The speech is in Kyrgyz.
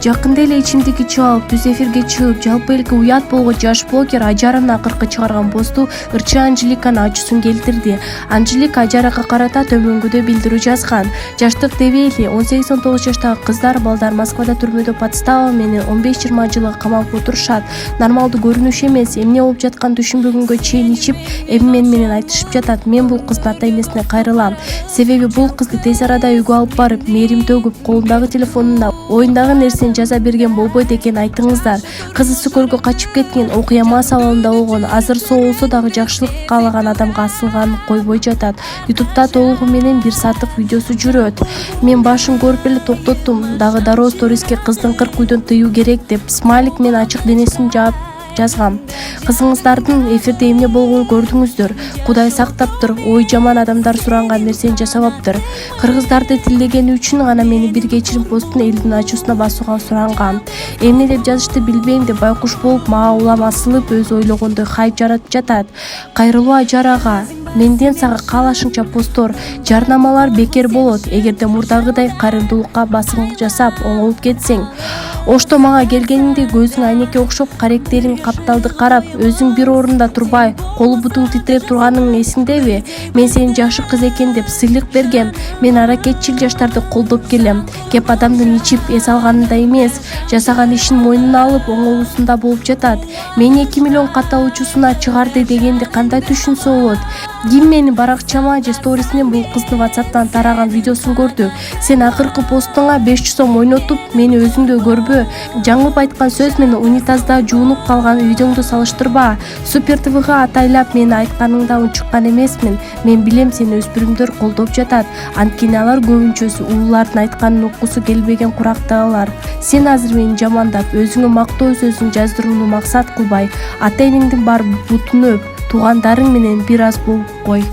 Жакында эле ичимдик ичип алып, түз эфирге чыгып, жалпы элге уят болгон жаш блогер Ажараны акыркы чыгарган посту ырчы Анжеликанын ачуусун келтирди. Анжелика Ажарага карата төмөнгүдө билдирүү жазган. Жаштык дебейли, 18-19 жаштагы кыздар балдар Москвада түрмөдө подстава менен 15-20 жылга камалып отурушат. Нормалдуу көрүнүш эмес, эмне болуп жатканын түшүнбөгөнгө чейин ичип, эми менен айтышып жатат. Мен бул кыздын ата энесине кайрылам. Себеби бул кызды тез арада үйгө алып барып, мээрим төгүп, колундагы телефонуна оюндагы нерсени жаза берген болбойт экенин айтыңыздар. Кызы Сокөлгө качып кеткен, окуя мас абалында болгон, азыр соолсо дагы жакшылык каалаган адамга асылганын койбой жатат. YouTube'да толугу менен 1 сааттык видеосу жүрөт. Мен башын көрүп эле токтоттум, дагы дароо сториске кыздын 40 үйдөн тыюу керек деп смайлик менен ачык денесин жазгам. Кызыңыздардын эфирде эмне болгонун көрдүңүздөр. Кудай сактаптыр, ой жаман адамдар суранган нерсени жасабаптыр. Кыргыздарды тилдегени үчүн гана мени бир кечирим постун элдин ачуусуна басууга суранган. Эмне деп жазышты билбейм деп байкуш болуп мага улам асылып, өз ойлогондой хайп жаратып жатат. Кайрылуу Ажар ага, менден сага каалашыңча посттор, жарнамалар бекер болот. Эгерде мурдагыдай кайрымдуулукка басым жасап, оңолуп кетсең. Ошто мага келгениңде көзүң айнекке окшоп, каректериң капталды карап, өзүң бир орунда турбай, колу бутуң титиреп турганың эсиңдеби? Мен сени жакшы кыз экен деп сыйлык бергем. Мен аракетчил жаштарды колдоп келем. Кеп адамдын ичип эс алганында эмес, жасаган ишин мойнуна алып, оңолуусунда болуп жатат. Мени 2 миллион катталуучусуна чыгарды дегенди кандай түшүнсө болот? Ким мени баракчама же сторисинен бул кыздын WhatsApp'тан тараган видеосун көрдү? Сен акыркы постуңа 500 сом ойнотуп, мени өзүңдө көрбө. Жаңылып айткан сөз менен унитазда жуунуп калган видеоңду салыштырба. Супер ТВга атайлап мени айтканыңда унчуккан эмесмин. Мен билем сени өспүрүмдөр колдоп жатат. Анткени алар көбүнчөсү улуулардын айтканын уккусу келбеген курактаалар. Сен азыр мени жамандап, өзүңө мактоо сөзүн жаздырууну максат кылбай, ата энеңдин бар бутун өп, туугандарың менен бир аз болуп кой.